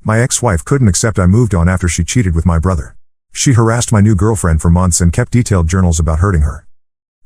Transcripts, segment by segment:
My ex-wife couldn't accept I moved on after she cheated with my brother. She harassed my new girlfriend for months and kept detailed journals about hurting her.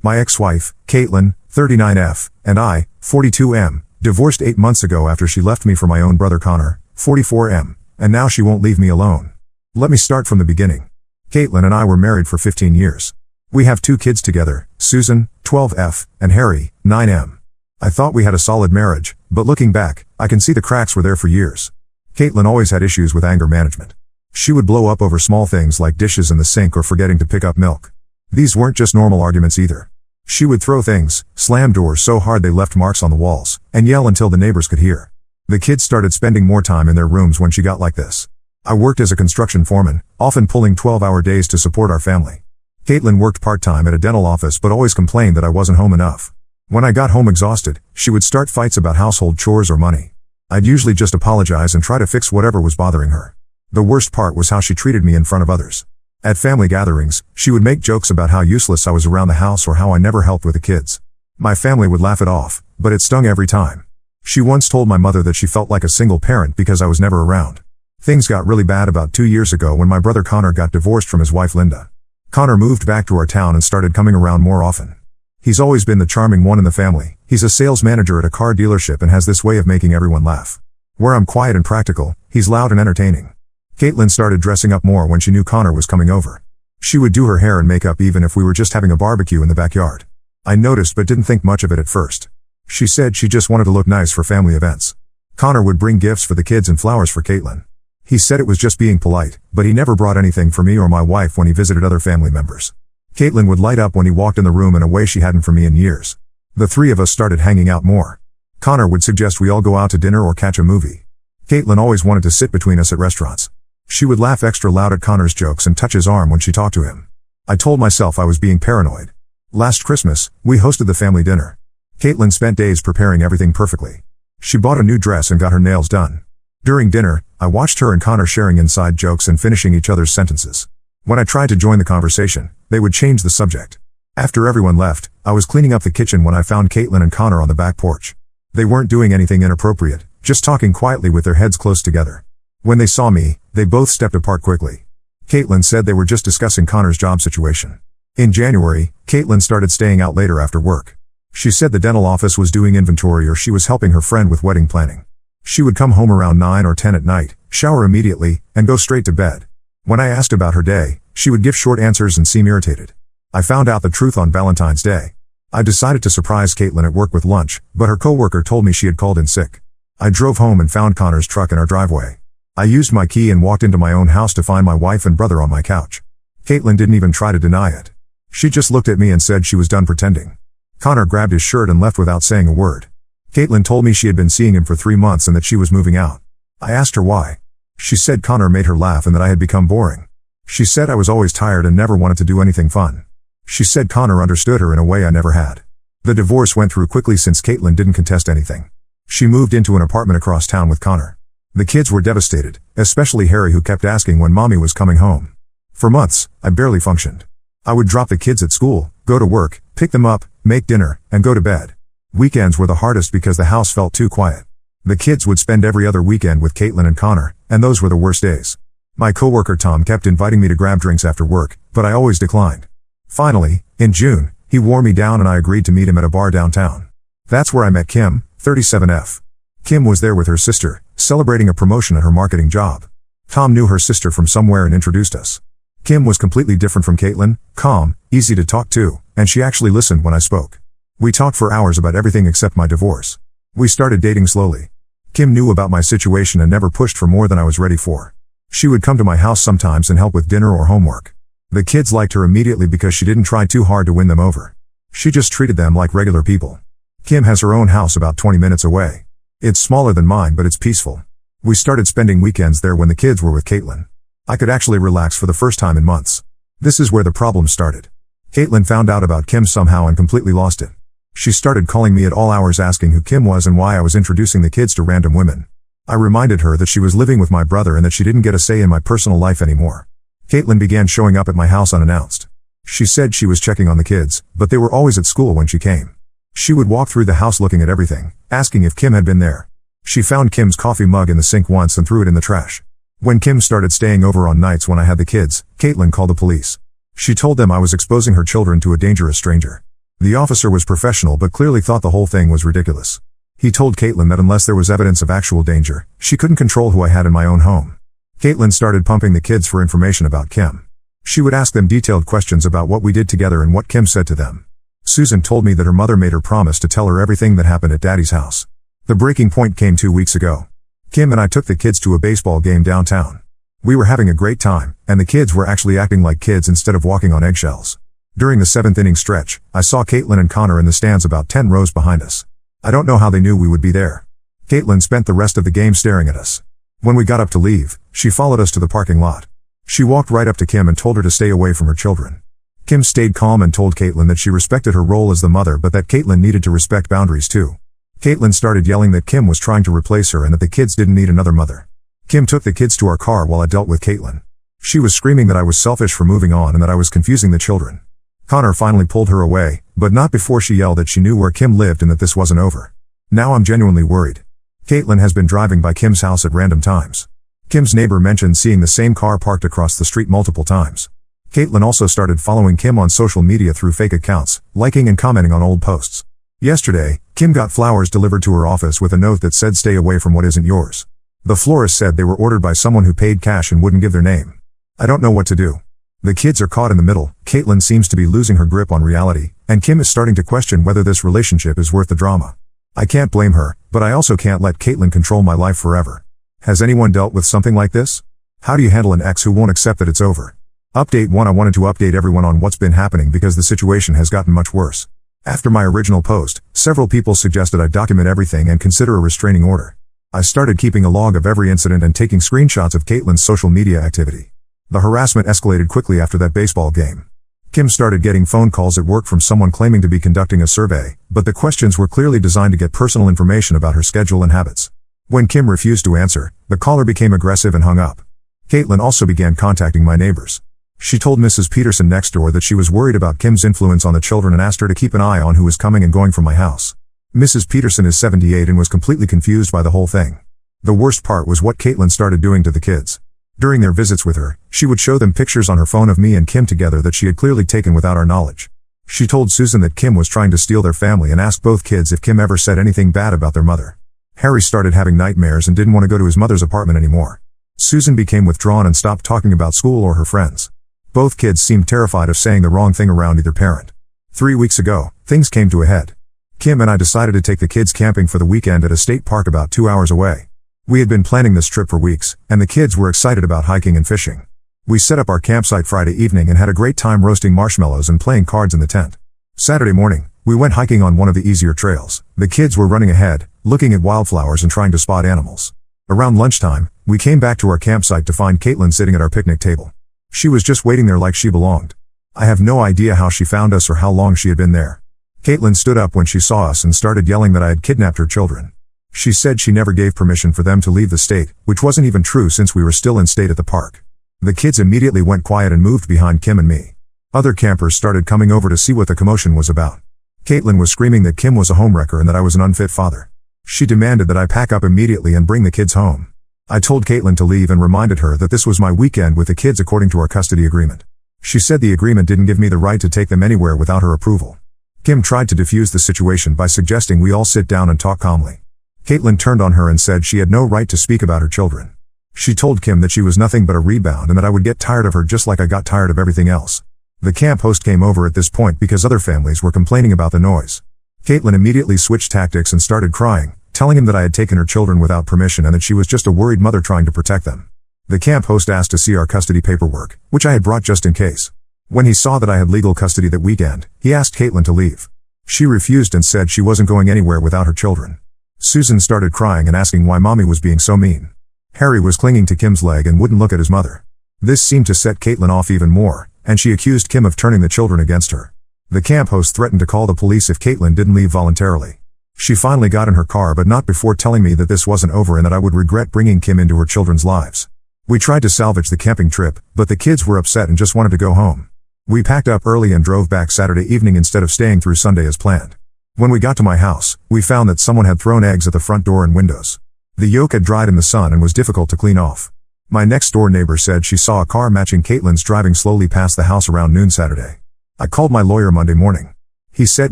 My ex-wife, Caitlin, 39F, and I, 42M, divorced 8 months ago after she left me for my own brother Connor, 44M, and now she won't leave me alone. Let me start from the beginning. Caitlin and I were married for 15 years. We have 2 kids together, Susan, 12F, and Harry, 9M. I thought we had a solid marriage, but looking back, I can see the cracks were there for years. Caitlin always had issues with anger management. She would blow up over small things like dishes in the sink or forgetting to pick up milk. These weren't just normal arguments either. She would throw things, slam doors so hard they left marks on the walls, and yell until the neighbors could hear. The kids started spending more time in their rooms when she got like this. I worked as a construction foreman, often pulling 12-hour days to support our family. Caitlin worked part-time at a dental office but always complained that I wasn't home enough. When I got home exhausted, she would start fights about household chores or money. I'd usually just apologize and try to fix whatever was bothering her. The worst part was how she treated me in front of others. At family gatherings, she would make jokes about how useless I was around the house or how I never helped with the kids. My family would laugh it off, but it stung every time. She once told my mother that she felt like a single parent because I was never around. Things got really bad about 2 years ago when my brother Connor got divorced from his wife Linda. Connor moved back to our town and started coming around more often. He's always been the charming one in the family. He's a sales manager at a car dealership and has this way of making everyone laugh. Where I'm quiet and practical, he's loud and entertaining. Caitlin started dressing up more when she knew Connor was coming over. She would do her hair and makeup even if we were just having a barbecue in the backyard. I noticed but didn't think much of it at first. She said she just wanted to look nice for family events. Connor would bring gifts for the kids and flowers for Caitlin. He said it was just being polite, but he never brought anything for me or my wife when he visited other family members. Caitlin would light up when he walked in the room in a way she hadn't for me in years. The 3 of us started hanging out more. Connor would suggest we all go out to dinner or catch a movie. Caitlin always wanted to sit between us at restaurants. She would laugh extra loud at Connor's jokes and touch his arm when she talked to him. I told myself I was being paranoid. Last Christmas, we hosted the family dinner. Caitlin spent days preparing everything perfectly. She bought a new dress and got her nails done. During dinner, I watched her and Connor sharing inside jokes and finishing each other's sentences. When I tried to join the conversation, they would change the subject. After everyone left, I was cleaning up the kitchen when I found Caitlin and Connor on the back porch. They weren't doing anything inappropriate, just talking quietly with their heads close together. When they saw me, they both stepped apart quickly. Caitlin said they were just discussing Connor's job situation. In January, Caitlin started staying out later after work. She said the dental office was doing inventory or she was helping her friend with wedding planning. She would come home around 9 or 10 at night, shower immediately, and go straight to bed. When I asked about her day, she would give short answers and seem irritated. I found out the truth on Valentine's Day. I decided to surprise Caitlin at work with lunch, but her coworker told me she had called in sick. I drove home and found Connor's truck in our driveway. I used my key and walked into my own house to find my wife and brother on my couch. Caitlin didn't even try to deny it. She just looked at me and said she was done pretending. Connor grabbed his shirt and left without saying a word. Caitlin told me she had been seeing him for 3 months and that she was moving out. I asked her why. She said Connor made her laugh and that I had become boring. She said I was always tired and never wanted to do anything fun. She said Connor understood her in a way I never had. The divorce went through quickly since Caitlin didn't contest anything. She moved into an apartment across town with Connor. The kids were devastated, especially Harry, who kept asking when mommy was coming home. For months, I barely functioned. I would drop the kids at school, go to work, pick them up, make dinner, and go to bed. Weekends were the hardest because the house felt too quiet. The kids would spend every other weekend with Caitlin and Connor, and those were the worst days. My coworker Tom kept inviting me to grab drinks after work, but I always declined. Finally, in June, he wore me down and I agreed to meet him at a bar downtown. That's where I met Kim, 37F. Kim was there with her sister, celebrating a promotion at her marketing job. Tom knew her sister from somewhere and introduced us. Kim was completely different from Caitlin, calm, easy to talk to, and she actually listened when I spoke. We talked for hours about everything except my divorce. We started dating slowly. Kim knew about my situation and never pushed for more than I was ready for. She would come to my house sometimes and help with dinner or homework. The kids liked her immediately because she didn't try too hard to win them over. She just treated them like regular people. Kim has her own house about 20 minutes away. It's smaller than mine, but it's peaceful. We started spending weekends there when the kids were with Caitlin. I could actually relax for the first time in months. This is where the problem started. Caitlin found out about Kim somehow and completely lost it. She started calling me at all hours asking who Kim was and why I was introducing the kids to random women. I reminded her that she was living with my brother and that she didn't get a say in my personal life anymore. Caitlin began showing up at my house unannounced. She said she was checking on the kids, but they were always at school when she came. She would walk through the house looking at everything, asking if Kim had been there. She found Kim's coffee mug in the sink once and threw it in the trash. When Kim started staying over on nights when I had the kids, Caitlin called the police. She told them I was exposing her children to a dangerous stranger. The officer was professional but clearly thought the whole thing was ridiculous. He told Caitlin that unless there was evidence of actual danger, she couldn't control who I had in my own home. Caitlin started pumping the kids for information about Kim. She would ask them detailed questions about what we did together and what Kim said to them. Susan told me that her mother made her promise to tell her everything that happened at Daddy's house. The breaking point came 2 weeks ago. Kim and I took the kids to a baseball game downtown. We were having a great time, and the kids were actually acting like kids instead of walking on eggshells. During the 7th inning stretch, I saw Caitlin and Connor in the stands about 10 rows behind us. I don't know how they knew we would be there. Caitlin spent the rest of the game staring at us. When we got up to leave, she followed us to the parking lot. She walked right up to Kim and told her to stay away from her children. Kim stayed calm and told Caitlin that she respected her role as the mother but that Caitlin needed to respect boundaries too. Caitlin started yelling that Kim was trying to replace her and that the kids didn't need another mother. Kim took the kids to our car while I dealt with Caitlin. She was screaming that I was selfish for moving on and that I was confusing the children. Connor finally pulled her away, but not before she yelled that she knew where Kim lived and that this wasn't over. Now I'm genuinely worried. Caitlin has been driving by Kim's house at random times. Kim's neighbor mentioned seeing the same car parked across the street multiple times. Caitlin also started following Kim on social media through fake accounts, liking and commenting on old posts. Yesterday, Kim got flowers delivered to her office with a note that said stay away from what isn't yours. The florist said they were ordered by someone who paid cash and wouldn't give their name. I don't know what to do. The kids are caught in the middle. Caitlin seems to be losing her grip on reality, and Kim is starting to question whether this relationship is worth the drama. I can't blame her, but I also can't let Caitlin control my life forever. Has anyone dealt with something like this? How do you handle an ex who won't accept that it's over? Update 1. I wanted to update everyone on what's been happening because the situation has gotten much worse. After my original post, several people suggested I document everything and consider a restraining order. I started keeping a log of every incident and taking screenshots of Caitlin's social media activity. The harassment escalated quickly after that baseball game. Kim started getting phone calls at work from someone claiming to be conducting a survey, but the questions were clearly designed to get personal information about her schedule and habits. When Kim refused to answer, the caller became aggressive and hung up. Caitlin also began contacting my neighbors. She told Mrs. Peterson next door that she was worried about Kim's influence on the children and asked her to keep an eye on who was coming and going from my house. Mrs. Peterson is 78 and was completely confused by the whole thing. The worst part was what Caitlin started doing to the kids. During their visits with her, she would show them pictures on her phone of me and Kim together that she had clearly taken without our knowledge. She told Susan that Kim was trying to steal their family and asked both kids if Kim ever said anything bad about their mother. Harry started having nightmares and didn't want to go to his mother's apartment anymore. Susan became withdrawn and stopped talking about school or her friends. Both kids seemed terrified of saying the wrong thing around either parent. 3 weeks ago, things came to a head. Kim and I decided to take the kids camping for the weekend at a state park about 2 hours away. We had been planning this trip for weeks, and the kids were excited about hiking and fishing. We set up our campsite Friday evening and had a great time roasting marshmallows and playing cards in the tent. Saturday morning, we went hiking on one of the easier trails. The kids were running ahead, looking at wildflowers and trying to spot animals. Around lunchtime, we came back to our campsite to find Caitlin sitting at our picnic table. She was just waiting there like she belonged. I have no idea how she found us or how long she had been there. Caitlin stood up when she saw us and started yelling that I had kidnapped her children. She said she never gave permission for them to leave the state, which wasn't even true since we were still in state at the park. The kids immediately went quiet and moved behind Kim and me. Other campers started coming over to see what the commotion was about. Caitlin was screaming that Kim was a homewrecker and that I was an unfit father. She demanded that I pack up immediately and bring the kids home. I told Caitlin to leave and reminded her that this was my weekend with the kids according to our custody agreement. She said the agreement didn't give me the right to take them anywhere without her approval. Kim tried to defuse the situation by suggesting we all sit down and talk calmly. Caitlin turned on her and said she had no right to speak about her children. She told Kim that she was nothing but a rebound and that I would get tired of her just like I got tired of everything else. The camp host came over at this point because other families were complaining about the noise. Caitlin immediately switched tactics and started crying, telling him that I had taken her children without permission and that she was just a worried mother trying to protect them. The camp host asked to see our custody paperwork, which I had brought just in case. When he saw that I had legal custody that weekend, he asked Caitlin to leave. She refused and said she wasn't going anywhere without her children. Susan started crying and asking why mommy was being so mean. Harry was clinging to Kim's leg and wouldn't look at his mother. This seemed to set Caitlin off even more, and she accused Kim of turning the children against her. The camp host threatened to call the police if Caitlin didn't leave voluntarily. She finally got in her car but not before telling me that this wasn't over and that I would regret bringing Kim into her children's lives. We tried to salvage the camping trip, but the kids were upset and just wanted to go home. We packed up early and drove back Saturday evening instead of staying through Sunday as planned. When we got to my house, we found that someone had thrown eggs at the front door and windows. The yolk had dried in the sun and was difficult to clean off. My next-door neighbor said she saw a car matching Caitlin's driving slowly past the house around noon Saturday. I called my lawyer Monday morning. He said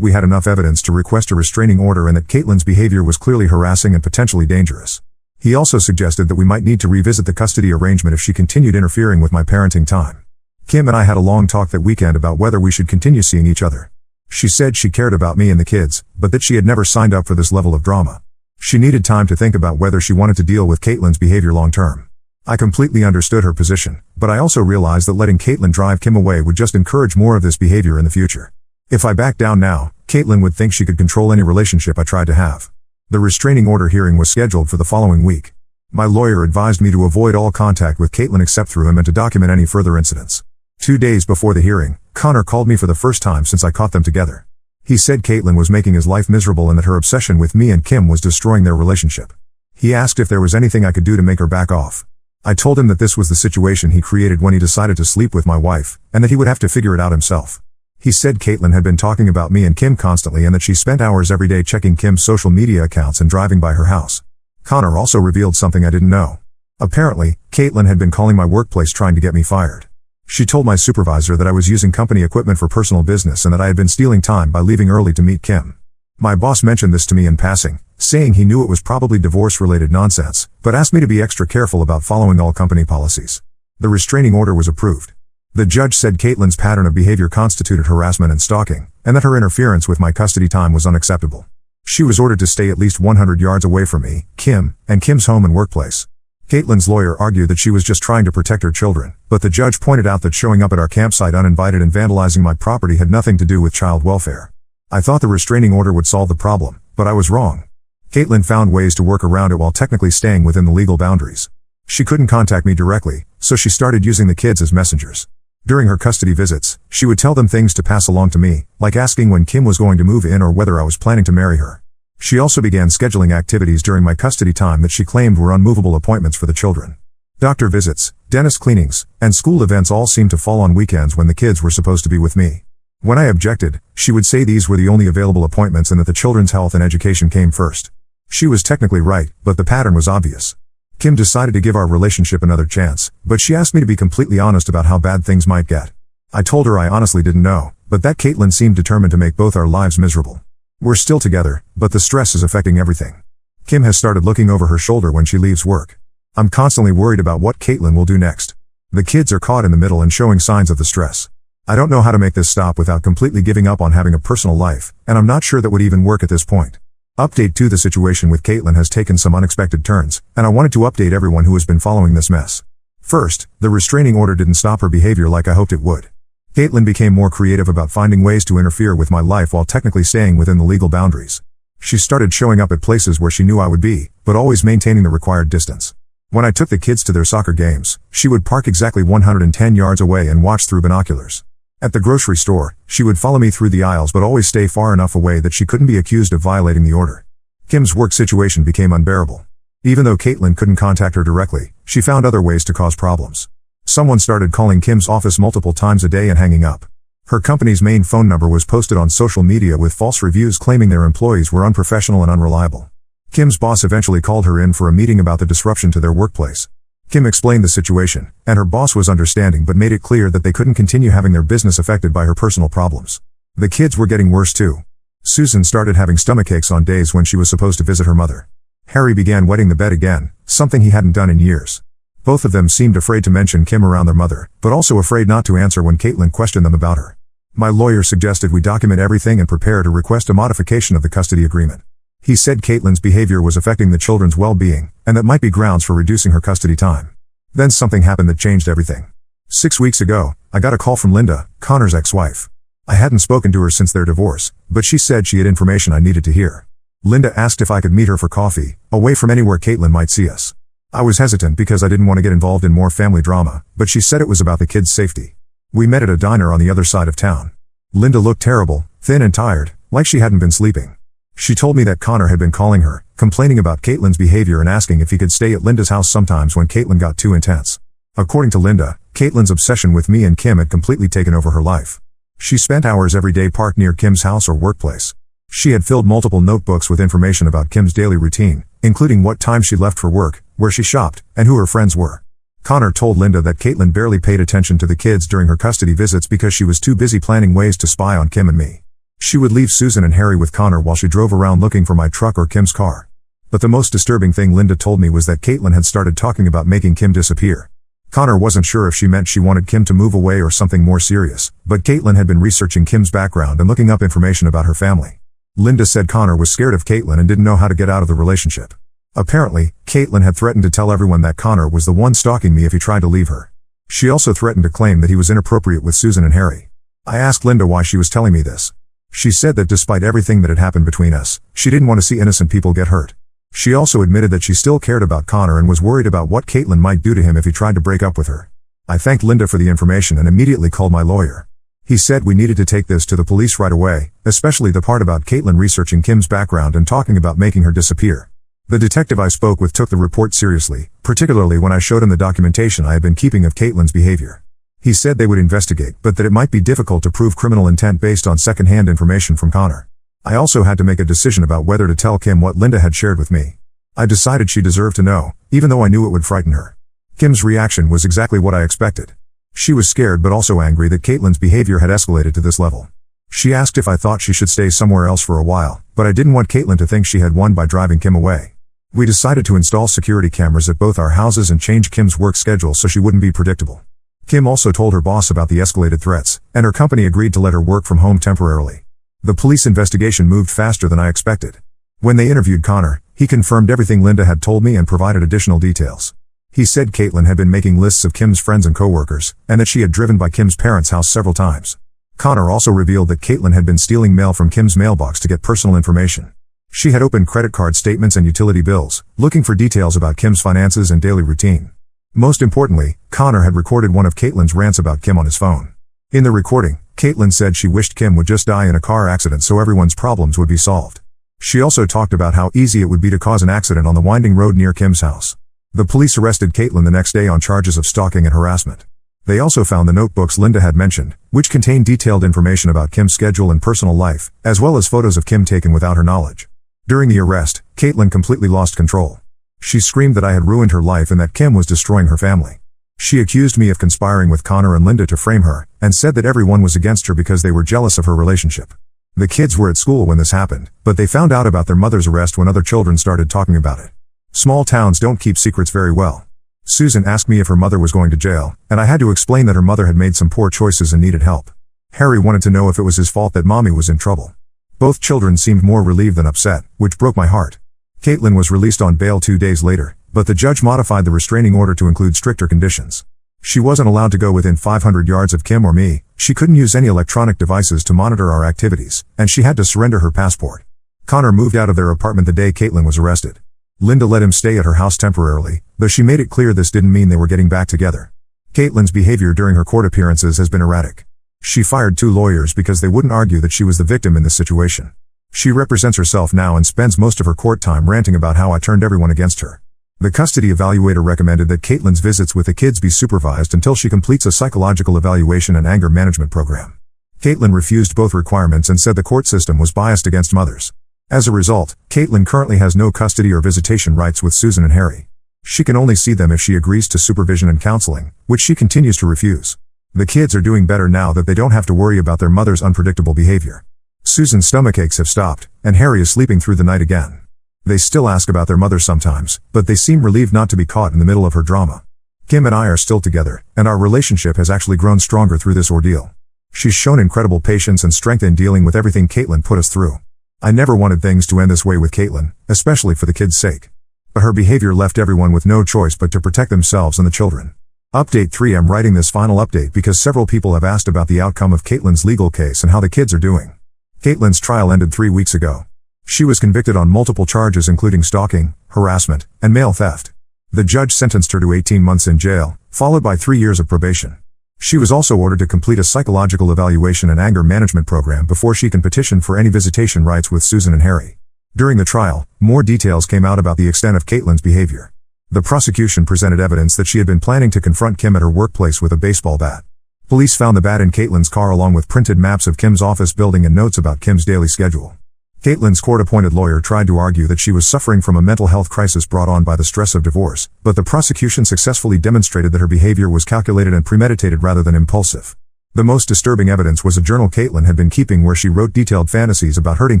we had enough evidence to request a restraining order and that Caitlin's behavior was clearly harassing and potentially dangerous. He also suggested that we might need to revisit the custody arrangement if she continued interfering with my parenting time. Kim and I had a long talk that weekend about whether we should continue seeing each other. She said she cared about me and the kids, but that she had never signed up for this level of drama. She needed time to think about whether she wanted to deal with Caitlin's behavior long term. I completely understood her position, but I also realized that letting Caitlin drive Kim away would just encourage more of this behavior in the future. If I backed down now, Caitlin would think she could control any relationship I tried to have. The restraining order hearing was scheduled for the following week. My lawyer advised me to avoid all contact with Caitlin except through him and to document any further incidents. 2 days before the hearing, Connor called me for the first time since I caught them together. He said Caitlin was making his life miserable and that her obsession with me and Kim was destroying their relationship. He asked if there was anything I could do to make her back off. I told him that this was the situation he created when he decided to sleep with my wife, and that he would have to figure it out himself. He said Caitlin had been talking about me and Kim constantly and that she spent hours every day checking Kim's social media accounts and driving by her house. Connor also revealed something I didn't know. Apparently, Caitlin had been calling my workplace trying to get me fired. She told my supervisor that I was using company equipment for personal business and that I had been stealing time by leaving early to meet Kim. My boss mentioned this to me in passing, saying he knew it was probably divorce-related nonsense, but asked me to be extra careful about following all company policies. The restraining order was approved. The judge said Caitlin's pattern of behavior constituted harassment and stalking, and that her interference with my custody time was unacceptable. She was ordered to stay at least 100 yards away from me, Kim, and Kim's home and workplace. Caitlin's lawyer argued that she was just trying to protect her children, but the judge pointed out that showing up at our campsite uninvited and vandalizing my property had nothing to do with child welfare. I thought the restraining order would solve the problem, but I was wrong. Caitlin found ways to work around it while technically staying within the legal boundaries. She couldn't contact me directly, so she started using the kids as messengers. During her custody visits, she would tell them things to pass along to me, like asking when Kim was going to move in or whether I was planning to marry her. She also began scheduling activities during my custody time that she claimed were unmovable appointments for the children. Doctor visits, dentist cleanings, and school events all seemed to fall on weekends when the kids were supposed to be with me. When I objected, she would say these were the only available appointments and that the children's health and education came first. She was technically right, but the pattern was obvious. Kim decided to give our relationship another chance, but she asked me to be completely honest about how bad things might get. I told her I honestly didn't know, but that Caitlin seemed determined to make both our lives miserable. We're still together, but the stress is affecting everything. Kim has started looking over her shoulder when she leaves work. I'm constantly worried about what Caitlin will do next. The kids are caught in the middle and showing signs of the stress. I don't know how to make this stop without completely giving up on having a personal life, and I'm not sure that would even work at this point. Update 2: The situation with Caitlin has taken some unexpected turns, and I wanted to update everyone who has been following this mess. First, the restraining order didn't stop her behavior like I hoped it would. Caitlin became more creative about finding ways to interfere with my life while technically staying within the legal boundaries. She started showing up at places where she knew I would be, but always maintaining the required distance. When I took the kids to their soccer games, she would park exactly 110 yards away and watch through binoculars. At the grocery store, she would follow me through the aisles but always stay far enough away that she couldn't be accused of violating the order. Kim's work situation became unbearable. Even though Caitlin couldn't contact her directly, she found other ways to cause problems. Someone started calling Kim's office multiple times a day and hanging up. Her company's main phone number was posted on social media with false reviews claiming their employees were unprofessional and unreliable. Kim's boss eventually called her in for a meeting about the disruption to their workplace. Kim explained the situation, and her boss was understanding but made it clear that they couldn't continue having their business affected by her personal problems. The kids were getting worse too. Susan started having stomachaches on days when she was supposed to visit her mother. Harry began wetting the bed again, something he hadn't done in years. Both of them seemed afraid to mention Kim around their mother, but also afraid not to answer when Caitlin questioned them about her. My lawyer suggested we document everything and prepare to request a modification of the custody agreement. He said Caitlin's behavior was affecting the children's well-being, and that might be grounds for reducing her custody time. Then something happened that changed everything. 6 weeks ago, I got a call from Linda, Connor's ex-wife. I hadn't spoken to her since their divorce, but she said she had information I needed to hear. Linda asked if I could meet her for coffee, away from anywhere Caitlin might see us. I was hesitant because I didn't want to get involved in more family drama, but she said it was about the kids' safety. We met at a diner on the other side of town. Linda looked terrible, thin and tired, like she hadn't been sleeping. She told me that Connor had been calling her, complaining about Caitlin's behavior and asking if he could stay at Linda's house sometimes when Caitlin got too intense. According to Linda, Caitlin's obsession with me and Kim had completely taken over her life. She spent hours every day parked near Kim's house or workplace. She had filled multiple notebooks with information about Kim's daily routine, including what time she left for work, where she shopped, and who her friends were. Connor told Linda that Caitlin barely paid attention to the kids during her custody visits because she was too busy planning ways to spy on Kim and me. She would leave Susan and Harry with Connor while she drove around looking for my truck or Kim's car. But the most disturbing thing Linda told me was that Caitlin had started talking about making Kim disappear. Connor wasn't sure if she meant she wanted Kim to move away or something more serious, but Caitlin had been researching Kim's background and looking up information about her family. Linda said Connor was scared of Caitlin and didn't know how to get out of the relationship. Apparently, Caitlin had threatened to tell everyone that Connor was the one stalking me if he tried to leave her. She also threatened to claim that he was inappropriate with Susan and Harry. I asked Linda why she was telling me this. She said that despite everything that had happened between us, she didn't want to see innocent people get hurt. She also admitted that she still cared about Connor and was worried about what Caitlin might do to him if he tried to break up with her. I thanked Linda for the information and immediately called my lawyer. He said we needed to take this to the police right away, especially the part about Caitlin researching Kim's background and talking about making her disappear. The detective I spoke with took the report seriously, particularly when I showed him the documentation I had been keeping of Caitlin's behavior. He said they would investigate, but that it might be difficult to prove criminal intent based on second-hand information from Connor. I also had to make a decision about whether to tell Kim what Linda had shared with me. I decided she deserved to know, even though I knew it would frighten her. Kim's reaction was exactly what I expected. She was scared but also angry that Caitlin's behavior had escalated to this level. She asked if I thought she should stay somewhere else for a while, but I didn't want Caitlin to think she had won by driving Kim away. We decided to install security cameras at both our houses and change Kim's work schedule so she wouldn't be predictable. Kim also told her boss about the escalated threats, and her company agreed to let her work from home temporarily. The police investigation moved faster than I expected. When they interviewed Connor, he confirmed everything Linda had told me and provided additional details. He said Caitlin had been making lists of Kim's friends and coworkers, and that she had driven by Kim's parents' house several times. Connor also revealed that Caitlin had been stealing mail from Kim's mailbox to get personal information. She had opened credit card statements and utility bills, looking for details about Kim's finances and daily routine. Most importantly, Connor had recorded one of Caitlin's rants about Kim on his phone. In the recording, Caitlin said she wished Kim would just die in a car accident so everyone's problems would be solved. She also talked about how easy it would be to cause an accident on the winding road near Kim's house. The police arrested Caitlin the next day on charges of stalking and harassment. They also found the notebooks Linda had mentioned, which contained detailed information about Kim's schedule and personal life, as well as photos of Kim taken without her knowledge. During the arrest, Caitlin completely lost control. She screamed that I had ruined her life and that Kim was destroying her family. She accused me of conspiring with Connor and Linda to frame her, and said that everyone was against her because they were jealous of her relationship. The kids were at school when this happened, but they found out about their mother's arrest when other children started talking about it. Small towns don't keep secrets very well. Susan asked me if her mother was going to jail, and I had to explain that her mother had made some poor choices and needed help. Harry wanted to know if it was his fault that mommy was in trouble. Both children seemed more relieved than upset, which broke my heart. Caitlin was released on bail 2 days later, but the judge modified the restraining order to include stricter conditions. She wasn't allowed to go within 500 yards of Kim or me, she couldn't use any electronic devices to monitor our activities, and she had to surrender her passport. Connor moved out of their apartment the day Caitlin was arrested. Linda let him stay at her house temporarily, though she made it clear this didn't mean they were getting back together. Caitlin's behavior during her court appearances has been erratic. She fired 2 lawyers because they wouldn't argue that she was the victim in this situation. She represents herself now and spends most of her court time ranting about how I turned everyone against her. The custody evaluator recommended that Caitlin's visits with the kids be supervised until she completes a psychological evaluation and anger management program. Caitlin refused both requirements and said the court system was biased against mothers. As a result, Caitlin currently has no custody or visitation rights with Susan and Harry. She can only see them if she agrees to supervision and counseling, which she continues to refuse. The kids are doing better now that they don't have to worry about their mother's unpredictable behavior. Susan's stomachaches have stopped, and Harry is sleeping through the night again. They still ask about their mother sometimes, but they seem relieved not to be caught in the middle of her drama. Kim and I are still together, and our relationship has actually grown stronger through this ordeal. She's shown incredible patience and strength in dealing with everything Caitlin put us through. I never wanted things to end this way with Caitlin, especially for the kids' sake. But her behavior left everyone with no choice but to protect themselves and the children. Update 3: I'm writing this final update because several people have asked about the outcome of Caitlin's legal case and how the kids are doing. Caitlin's trial ended 3 weeks ago. She was convicted on multiple charges including stalking, harassment, and mail theft. The judge sentenced her to 18 months in jail, followed by 3 years of probation. She was also ordered to complete a psychological evaluation and anger management program before she can petition for any visitation rights with Susan and Harry. During the trial, more details came out about the extent of Caitlin's behavior. The prosecution presented evidence that she had been planning to confront Kim at her workplace with a baseball bat. Police found the bat in Caitlin's car along with printed maps of Kim's office building and notes about Kim's daily schedule. Caitlin's court-appointed lawyer tried to argue that she was suffering from a mental health crisis brought on by the stress of divorce, but the prosecution successfully demonstrated that her behavior was calculated and premeditated rather than impulsive. The most disturbing evidence was a journal Caitlin had been keeping where she wrote detailed fantasies about hurting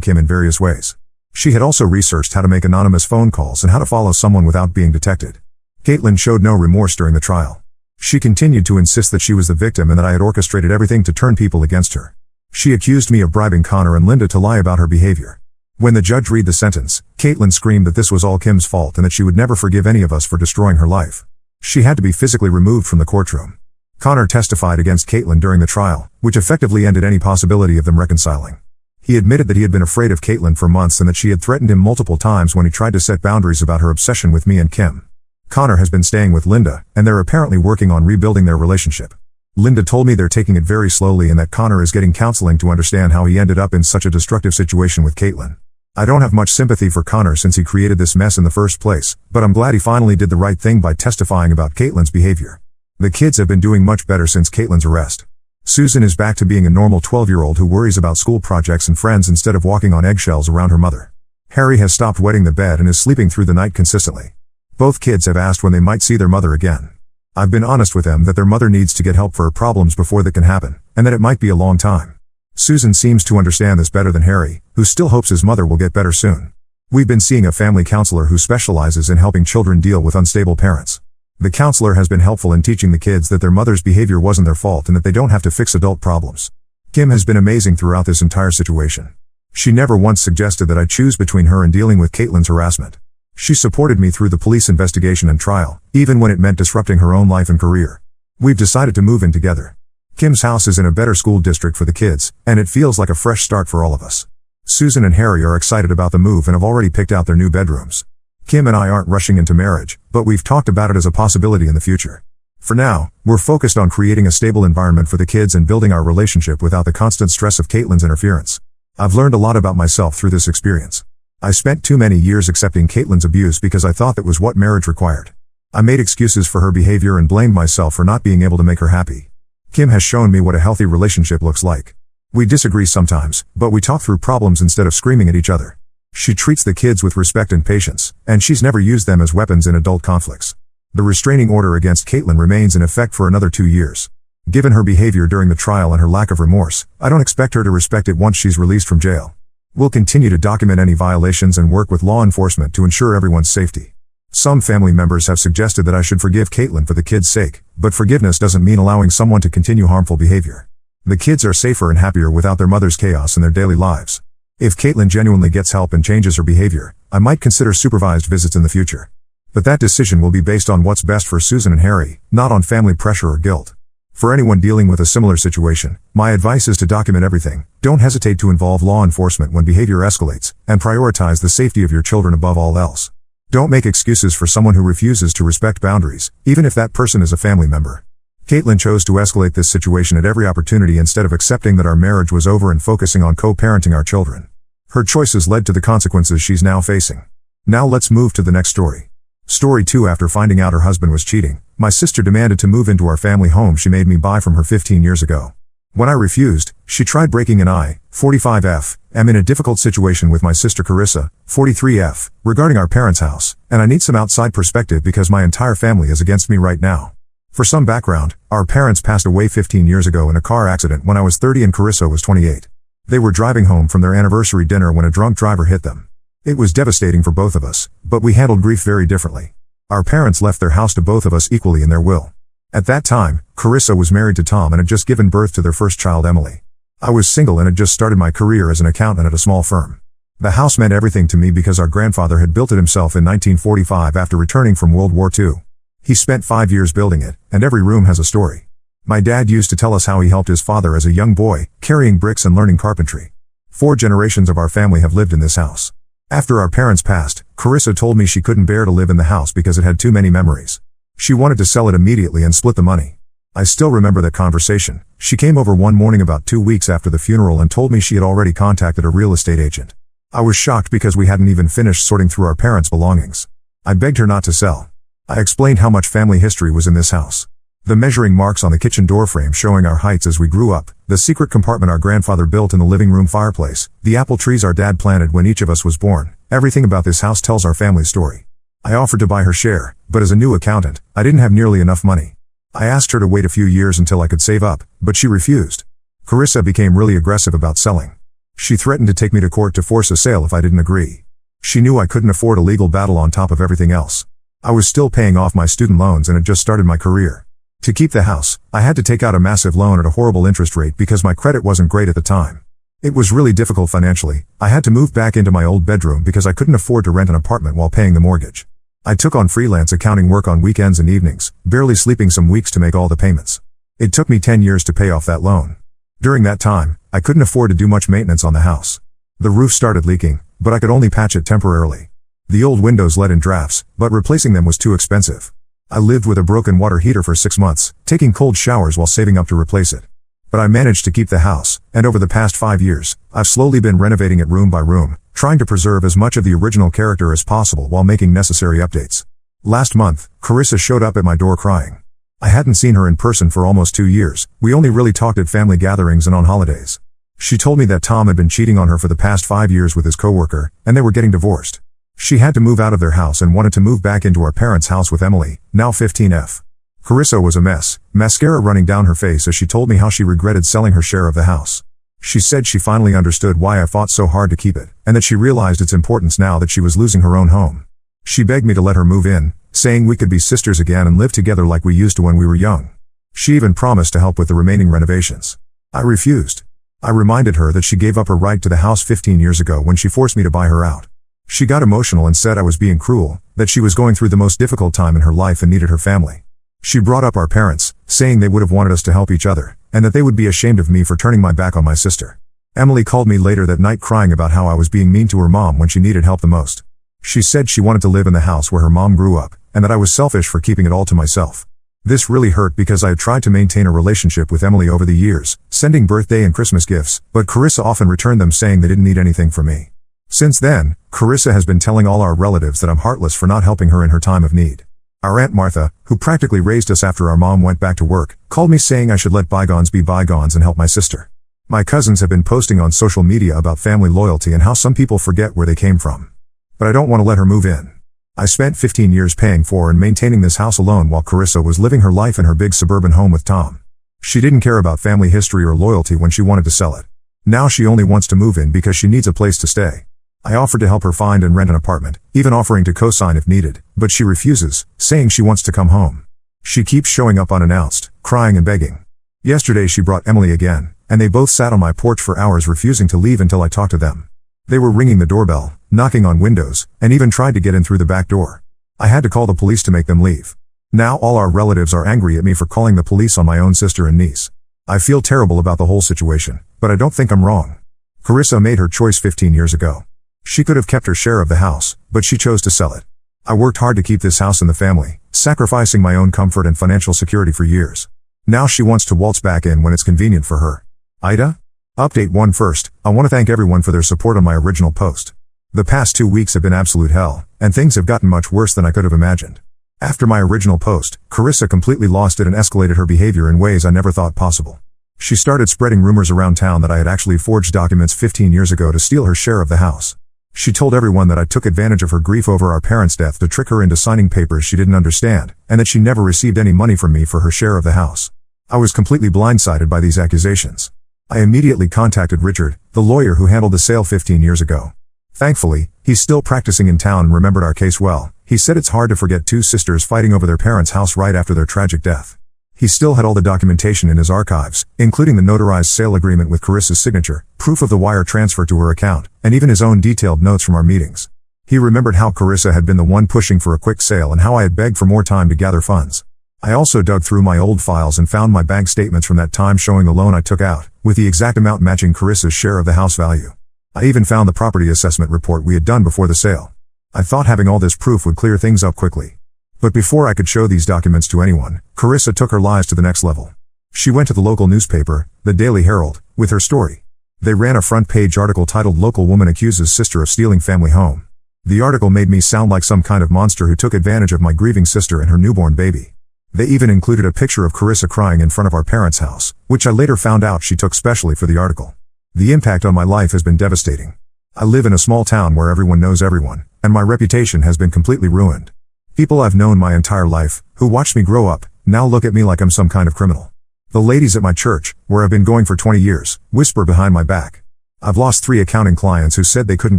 Kim in various ways. She had also researched how to make anonymous phone calls and how to follow someone without being detected. Caitlin showed no remorse during the trial. She continued to insist that she was the victim and that I had orchestrated everything to turn people against her. She accused me of bribing Connor and Linda to lie about her behavior. When the judge read the sentence, Caitlin screamed that this was all Kim's fault and that she would never forgive any of us for destroying her life. She had to be physically removed from the courtroom. Connor testified against Caitlin during the trial, which effectively ended any possibility of them reconciling. He admitted that he had been afraid of Caitlin for months and that she had threatened him multiple times when he tried to set boundaries about her obsession with me and Kim. Connor has been staying with Linda, and they're apparently working on rebuilding their relationship. Linda told me they're taking it very slowly and that Connor is getting counseling to understand how he ended up in such a destructive situation with Caitlin. I don't have much sympathy for Connor since he created this mess in the first place, but I'm glad he finally did the right thing by testifying about Caitlin's behavior. The kids have been doing much better since Caitlin's arrest. Susan is back to being a normal 12-year-old who worries about school projects and friends instead of walking on eggshells around her mother. Harry has stopped wetting the bed and is sleeping through the night consistently. Both kids have asked when they might see their mother again. I've been honest with them that their mother needs to get help for her problems before that can happen, and that it might be a long time. Susan seems to understand this better than Harry, who still hopes his mother will get better soon. We've been seeing a family counselor who specializes in helping children deal with unstable parents. The counselor has been helpful in teaching the kids that their mother's behavior wasn't their fault and that they don't have to fix adult problems. Kim has been amazing throughout this entire situation. She never once suggested that I choose between her and dealing with Caitlin's harassment. She supported me through the police investigation and trial, even when it meant disrupting her own life and career. We've decided to move in together. Kim's house is in a better school district for the kids, and it feels like a fresh start for all of us. Susan and Harry are excited about the move and have already picked out their new bedrooms. Kim and I aren't rushing into marriage, but we've talked about it as a possibility in the future. For now, we're focused on creating a stable environment for the kids and building our relationship without the constant stress of Caitlin's interference. I've learned a lot about myself through this experience. I spent too many years accepting Caitlin's abuse because I thought that was what marriage required. I made excuses for her behavior and blamed myself for not being able to make her happy. Kim has shown me what a healthy relationship looks like. We disagree sometimes, but we talk through problems instead of screaming at each other. She treats the kids with respect and patience, and she's never used them as weapons in adult conflicts. The restraining order against Caitlin remains in effect for another 2 years. Given her behavior during the trial and her lack of remorse, I don't expect her to respect it once she's released from jail. We'll continue to document any violations and work with law enforcement to ensure everyone's safety. Some family members have suggested that I should forgive Caitlin for the kids' sake, but forgiveness doesn't mean allowing someone to continue harmful behavior. The kids are safer and happier without their mother's chaos in their daily lives. If Caitlin genuinely gets help and changes her behavior, I might consider supervised visits in the future. But that decision will be based on what's best for Susan and Harry, not on family pressure or guilt. For anyone dealing with a similar situation, my advice is to document everything, don't hesitate to involve law enforcement when behavior escalates, and prioritize the safety of your children above all else. Don't make excuses for someone who refuses to respect boundaries, even if that person is a family member. Caitlin chose to escalate this situation at every opportunity instead of accepting that our marriage was over and focusing on co-parenting our children. Her choices led to the consequences she's now facing. Now let's move to the next story. Story 2. After finding out her husband was cheating, my sister demanded to move into our family home she made me buy from her 15 years ago. When I refused, she tried breaking in. I, 45F, am in a difficult situation with my sister Carissa, 43F, regarding our parents' house, and I need some outside perspective because my entire family is against me right now. For some background, our parents passed away 15 years ago in a car accident when I was 30 and Carissa was 28. They were driving home from their anniversary dinner when a drunk driver hit them. It was devastating for both of us, but we handled grief very differently. Our parents left their house to both of us equally in their will. At that time, Carissa was married to Tom and had just given birth to their first child, Emily. I was single and had just started my career as an accountant at a small firm. The house meant everything to me because our grandfather had built it himself in 1945 after returning from World War II. He spent 5 years building it, and every room has a story. My dad used to tell us how he helped his father as a young boy, carrying bricks and learning carpentry. 4 generations of our family have lived in this house. After our parents passed, Carissa told me she couldn't bear to live in the house because it had too many memories. She wanted to sell it immediately and split the money. I still remember that conversation. She came over one morning about 2 weeks after the funeral and told me she had already contacted a real estate agent. I was shocked because we hadn't even finished sorting through our parents' belongings. I begged her not to sell. I explained how much family history was in this house. The measuring marks on the kitchen doorframe showing our heights as we grew up, the secret compartment our grandfather built in the living room fireplace, the apple trees our dad planted when each of us was born, everything about this house tells our family's story. I offered to buy her share, but as a new accountant, I didn't have nearly enough money. I asked her to wait a few years until I could save up, but she refused. Carissa became really aggressive about selling. She threatened to take me to court to force a sale if I didn't agree. She knew I couldn't afford a legal battle on top of everything else. I was still paying off my student loans and had just started my career. To keep the house, I had to take out a massive loan at a horrible interest rate because my credit wasn't great at the time. It was really difficult financially. I had to move back into my old bedroom because I couldn't afford to rent an apartment while paying the mortgage. I took on freelance accounting work on weekends and evenings, barely sleeping some weeks to make all the payments. It took me 10 years to pay off that loan. During that time, I couldn't afford to do much maintenance on the house. The roof started leaking, but I could only patch it temporarily. The old windows let in drafts, but replacing them was too expensive. I lived with a broken water heater for 6 months, taking cold showers while saving up to replace it. But I managed to keep the house, and over the past 5 years, I've slowly been renovating it room by room, trying to preserve as much of the original character as possible while making necessary updates. Last month, Carissa showed up at my door crying. I hadn't seen her in person for almost 2 years, we only really talked at family gatherings and on holidays. She told me that Tom had been cheating on her for the past 5 years with his coworker, and they were getting divorced. She had to move out of their house and wanted to move back into our parents' house with Emily, now 15F. Carissa was a mess, mascara running down her face as she told me how she regretted selling her share of the house. She said she finally understood why I fought so hard to keep it, and that she realized its importance now that she was losing her own home. She begged me to let her move in, saying we could be sisters again and live together like we used to when we were young. She even promised to help with the remaining renovations. I refused. I reminded her that she gave up her right to the house 15 years ago when she forced me to buy her out. She got emotional and said I was being cruel, that she was going through the most difficult time in her life and needed her family. She brought up our parents, saying they would have wanted us to help each other, and that they would be ashamed of me for turning my back on my sister. Emily called me later that night crying about how I was being mean to her mom when she needed help the most. She said she wanted to live in the house where her mom grew up, and that I was selfish for keeping it all to myself. This really hurt because I had tried to maintain a relationship with Emily over the years, sending birthday and Christmas gifts, but Carissa often returned them saying they didn't need anything from me. Since then, Carissa has been telling all our relatives that I'm heartless for not helping her in her time of need. Our Aunt Martha, who practically raised us after our mom went back to work, called me saying I should let bygones be bygones and help my sister. My cousins have been posting on social media about family loyalty and how some people forget where they came from. But I don't want to let her move in. I spent 15 years paying for and maintaining this house alone while Carissa was living her life in her big suburban home with Tom. She didn't care about family history or loyalty when she wanted to sell it. Now she only wants to move in because she needs a place to stay. I offered to help her find and rent an apartment, even offering to co-sign if needed, but she refuses, saying she wants to come home. She keeps showing up unannounced, crying and begging. Yesterday she brought Emily again, and they both sat on my porch for hours refusing to leave until I talked to them. They were ringing the doorbell, knocking on windows, and even tried to get in through the back door. I had to call the police to make them leave. Now all our relatives are angry at me for calling the police on my own sister and niece. I feel terrible about the whole situation, but I don't think I'm wrong. Carissa made her choice 15 years ago. She could have kept her share of the house, but she chose to sell it. I worked hard to keep this house in the family, sacrificing my own comfort and financial security for years. Now she wants to waltz back in when it's convenient for her. Ida? Update 1 first, I want to thank everyone for their support on my original post. The past 2 weeks have been absolute hell, and things have gotten much worse than I could have imagined. After my original post, Carissa completely lost it and escalated her behavior in ways I never thought possible. She started spreading rumors around town that I had actually forged documents 15 years ago to steal her share of the house. She told everyone that I took advantage of her grief over our parents' death to trick her into signing papers she didn't understand, and that she never received any money from me for her share of the house. I was completely blindsided by these accusations. I immediately contacted Richard, the lawyer who handled the sale 15 years ago. Thankfully, he's still practicing in town and remembered our case well. He said it's hard to forget 2 sisters fighting over their parents' house right after their tragic death. He still had all the documentation in his archives, including the notarized sale agreement with Carissa's signature, proof of the wire transfer to her account, and even his own detailed notes from our meetings. He remembered how Carissa had been the one pushing for a quick sale and how I had begged for more time to gather funds. I also dug through my old files and found my bank statements from that time showing the loan I took out, with the exact amount matching Carissa's share of the house value. I even found the property assessment report we had done before the sale. I thought having all this proof would clear things up quickly. But before I could show these documents to anyone, Carissa took her lies to the next level. She went to the local newspaper, the Daily Herald, with her story. They ran a front-page article titled "Local Woman Accuses Sister of Stealing Family Home." The article made me sound like some kind of monster who took advantage of my grieving sister and her newborn baby. They even included a picture of Carissa crying in front of our parents' house, which I later found out she took specially for the article. The impact on my life has been devastating. I live in a small town where everyone knows everyone, and my reputation has been completely ruined. People I've known my entire life, who watched me grow up, now look at me like I'm some kind of criminal. The ladies at my church, where I've been going for 20 years, whisper behind my back. I've lost 3 accounting clients who said they couldn't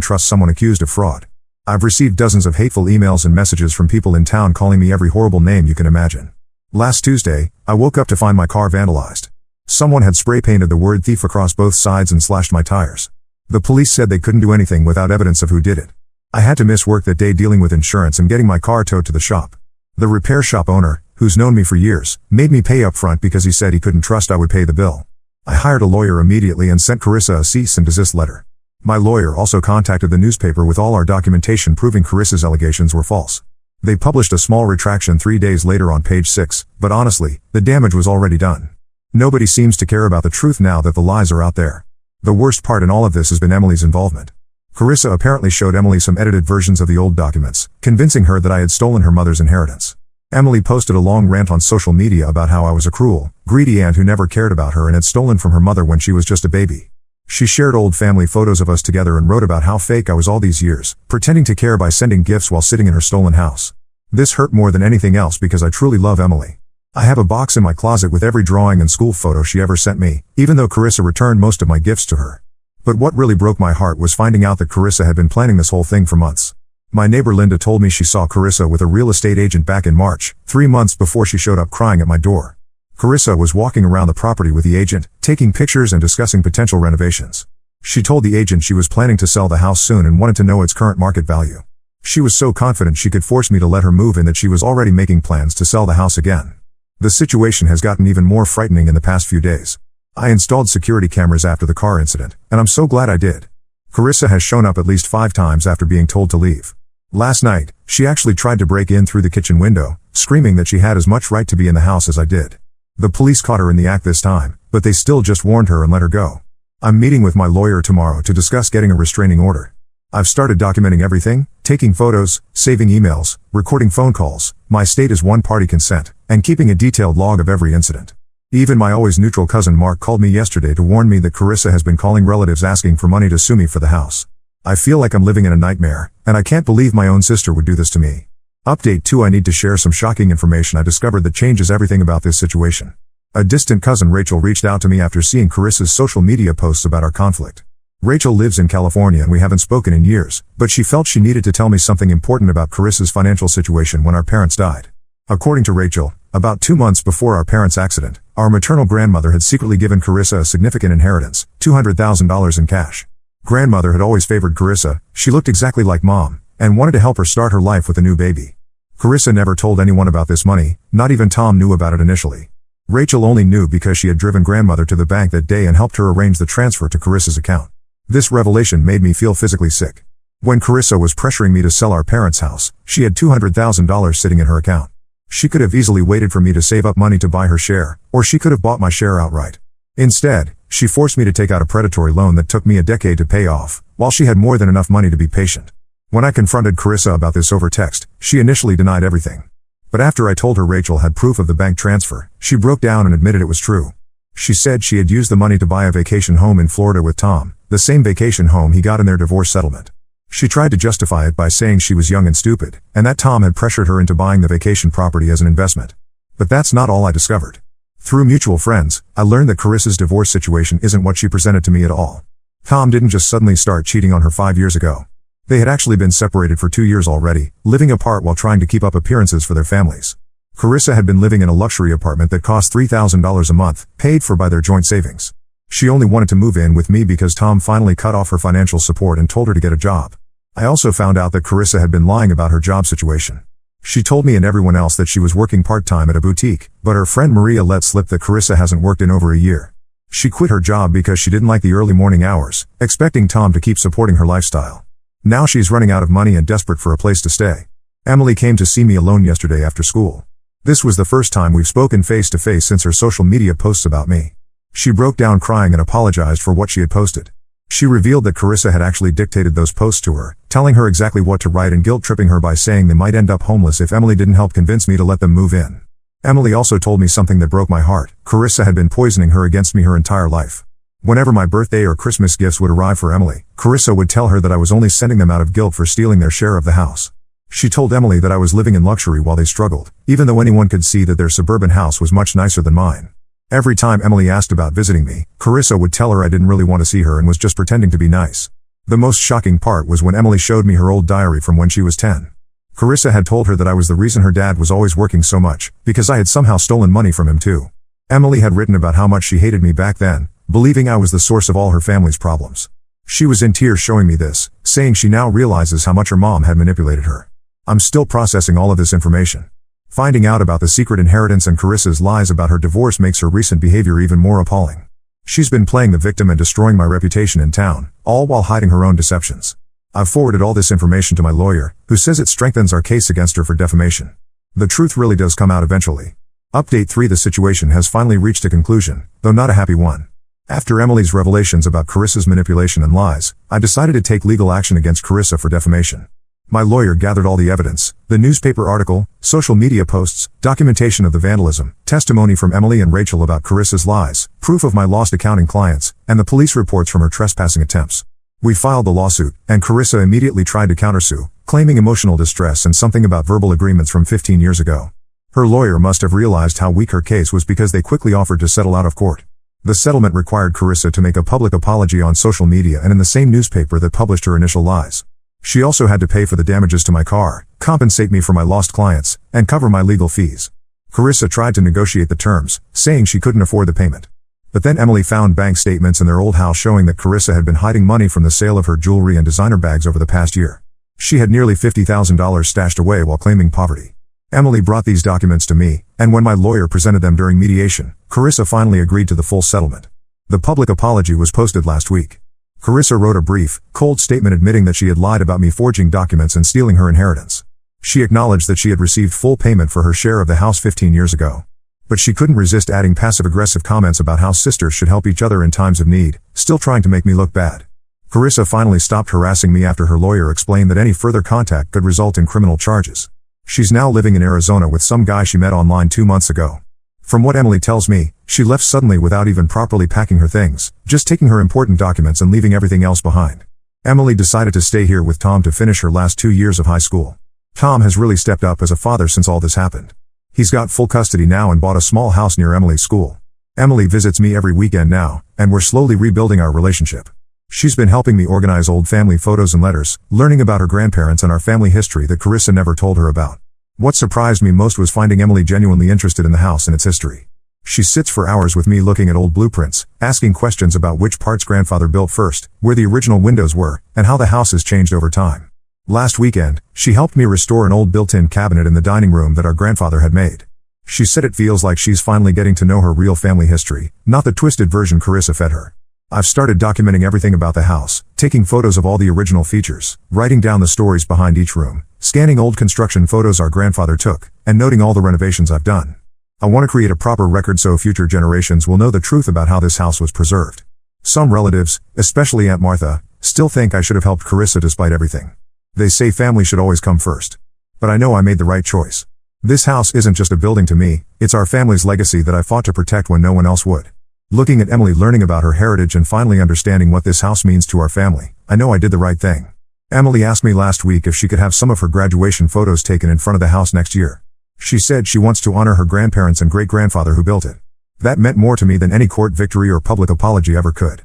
trust someone accused of fraud. I've received dozens of hateful emails and messages from people in town calling me every horrible name you can imagine. Last Tuesday, I woke up to find my car vandalized. Someone had spray painted the word thief across both sides and slashed my tires. The police said they couldn't do anything without evidence of who did it. I had to miss work that day dealing with insurance and getting my car towed to the shop. The repair shop owner, who's known me for years, made me pay up front because he said he couldn't trust I would pay the bill. I hired a lawyer immediately and sent Carissa a cease and desist letter. My lawyer also contacted the newspaper with all our documentation proving Carissa's allegations were false. They published a small retraction 3 days later on page 6, but honestly, the damage was already done. Nobody seems to care about the truth now that the lies are out there. The worst part in all of this has been Emily's involvement. Carissa apparently showed Emily some edited versions of the old documents, convincing her that I had stolen her mother's inheritance. Emily posted a long rant on social media about how I was a cruel, greedy aunt who never cared about her and had stolen from her mother when she was just a baby. She shared old family photos of us together and wrote about how fake I was all these years, pretending to care by sending gifts while sitting in her stolen house. This hurt more than anything else because I truly love Emily. I have a box in my closet with every drawing and school photo she ever sent me, even though Carissa returned most of my gifts to her. But what really broke my heart was finding out that Carissa had been planning this whole thing for months. My neighbor Linda told me she saw Carissa with a real estate agent back in March, 3 months before she showed up crying at my door. Carissa was walking around the property with the agent, taking pictures and discussing potential renovations. She told the agent she was planning to sell the house soon and wanted to know its current market value. She was so confident she could force me to let her move in that she was already making plans to sell the house again. The situation has gotten even more frightening in the past few days. I installed security cameras after the car incident, and I'm so glad I did. Carissa has shown up at least 5 times after being told to leave. Last night, she actually tried to break in through the kitchen window, screaming that she had as much right to be in the house as I did. The police caught her in the act this time, but they still just warned her and let her go. I'm meeting with my lawyer tomorrow to discuss getting a restraining order. I've started documenting everything, taking photos, saving emails, recording phone calls, my state is one-party consent, and keeping a detailed log of every incident. Even my always neutral cousin Mark called me yesterday to warn me that Carissa has been calling relatives asking for money to sue me for the house. I feel like I'm living in a nightmare, and I can't believe my own sister would do this to me. Update 2: I need to share some shocking information I discovered that changes everything about this situation. A distant cousin Rachel reached out to me after seeing Carissa's social media posts about our conflict. Rachel lives in California and we haven't spoken in years, but she felt she needed to tell me something important about Carissa's financial situation when our parents died. According to Rachel, about 2 months before our parents' accident, our maternal grandmother had secretly given Carissa a significant inheritance, $200,000 in cash. Grandmother had always favored Carissa, she looked exactly like mom, and wanted to help her start her life with a new baby. Carissa never told anyone about this money, not even Tom knew about it initially. Rachel only knew because she had driven grandmother to the bank that day and helped her arrange the transfer to Carissa's account. This revelation made me feel physically sick. When Carissa was pressuring me to sell our parents' house, she had $200,000 sitting in her account. She could have easily waited for me to save up money to buy her share, or she could have bought my share outright. Instead, she forced me to take out a predatory loan that took me a decade to pay off, while she had more than enough money to be patient. When I confronted Carissa about this over text, she initially denied everything. But after I told her Rachel had proof of the bank transfer, she broke down and admitted it was true. She said she had used the money to buy a vacation home in Florida with Tom, the same vacation home he got in their divorce settlement. She tried to justify it by saying she was young and stupid, and that Tom had pressured her into buying the vacation property as an investment. But that's not all I discovered. Through mutual friends, I learned that Carissa's divorce situation isn't what she presented to me at all. Tom didn't just suddenly start cheating on her 5 years ago. They had actually been separated for 2 years already, living apart while trying to keep up appearances for their families. Carissa had been living in a luxury apartment that cost $3,000 a month, paid for by their joint savings. She only wanted to move in with me because Tom finally cut off her financial support and told her to get a job. I also found out that Carissa had been lying about her job situation. She told me and everyone else that she was working part-time at a boutique, but her friend Maria let slip that Carissa hasn't worked in over a year. She quit her job because she didn't like the early morning hours, expecting Tom to keep supporting her lifestyle. Now she's running out of money and desperate for a place to stay. Emily came to see me alone yesterday after school. This was the first time we've spoken face to face since her social media posts about me. She broke down crying and apologized for what she had posted. She revealed that Carissa had actually dictated those posts to her, telling her exactly what to write and guilt-tripping her by saying they might end up homeless if Emily didn't help convince me to let them move in. Emily also told me something that broke my heart. Carissa had been poisoning her against me her entire life. Whenever my birthday or Christmas gifts would arrive for Emily, Carissa would tell her that I was only sending them out of guilt for stealing their share of the house. She told Emily that I was living in luxury while they struggled, even though anyone could see that their suburban house was much nicer than mine. Every time Emily asked about visiting me, Carissa would tell her I didn't really want to see her and was just pretending to be nice. The most shocking part was when Emily showed me her old diary from when she was 10. Carissa had told her that I was the reason her dad was always working so much, because I had somehow stolen money from him too. Emily had written about how much she hated me back then, believing I was the source of all her family's problems. She was in tears showing me this, saying she now realizes how much her mom had manipulated her. I'm still processing all of this information. Finding out about the secret inheritance and Carissa's lies about her divorce makes her recent behavior even more appalling. She's been playing the victim and destroying my reputation in town, all while hiding her own deceptions. I've forwarded all this information to my lawyer, who says it strengthens our case against her for defamation. The truth really does come out eventually. Update 3: The situation has finally reached a conclusion, though not a happy one. After Emily's revelations about Carissa's manipulation and lies, I decided to take legal action against Carissa for defamation. My lawyer gathered all the evidence, the newspaper article, social media posts, documentation of the vandalism, testimony from Emily and Rachel about Carissa's lies, proof of my lost accounting clients, and the police reports from her trespassing attempts. We filed the lawsuit, and Carissa immediately tried to countersue, claiming emotional distress and something about verbal agreements from 15 years ago. Her lawyer must have realized how weak her case was because they quickly offered to settle out of court. The settlement required Carissa to make a public apology on social media and in the same newspaper that published her initial lies. She also had to pay for the damages to my car, compensate me for my lost clients, and cover my legal fees. Carissa tried to negotiate the terms, saying she couldn't afford the payment. But then Emily found bank statements in their old house showing that Carissa had been hiding money from the sale of her jewelry and designer bags over the past year. She had nearly $50,000 stashed away while claiming poverty. Emily brought these documents to me, and when my lawyer presented them during mediation, Carissa finally agreed to the full settlement. The public apology was posted last week. Carissa wrote a brief, cold statement admitting that she had lied about me forging documents and stealing her inheritance. She acknowledged that she had received full payment for her share of the house 15 years ago. But she couldn't resist adding passive-aggressive comments about how sisters should help each other in times of need, still trying to make me look bad. Carissa finally stopped harassing me after her lawyer explained that any further contact could result in criminal charges. She's now living in Arizona with some guy she met online 2 months ago. From what Emily tells me, she left suddenly without even properly packing her things, just taking her important documents and leaving everything else behind. Emily decided to stay here with Tom to finish her last 2 years of high school. Tom has really stepped up as a father since all this happened. He's got full custody now and bought a small house near Emily's school. Emily visits me every weekend now, and we're slowly rebuilding our relationship. She's been helping me organize old family photos and letters, learning about her grandparents and our family history that Carissa never told her about. What surprised me most was finding Emily genuinely interested in the house and its history. She sits for hours with me looking at old blueprints, asking questions about which parts grandfather built first, where the original windows were, and how the house has changed over time. Last weekend, she helped me restore an old built-in cabinet in the dining room that our grandfather had made. She said it feels like she's finally getting to know her real family history, not the twisted version Carissa fed her. I've started documenting everything about the house, taking photos of all the original features, writing down the stories behind each room, scanning old construction photos our grandfather took, and noting all the renovations I've done. I want to create a proper record so future generations will know the truth about how this house was preserved. Some relatives, especially Aunt Martha, still think I should have helped Carissa despite everything. They say family should always come first. But I know I made the right choice. This house isn't just a building to me, it's our family's legacy that I fought to protect when no one else would. Looking at Emily learning about her heritage and finally understanding what this house means to our family, I know I did the right thing. Emily asked me last week if she could have some of her graduation photos taken in front of the house next year. She said she wants to honor her grandparents and great-grandfather who built it. That meant more to me than any court victory or public apology ever could.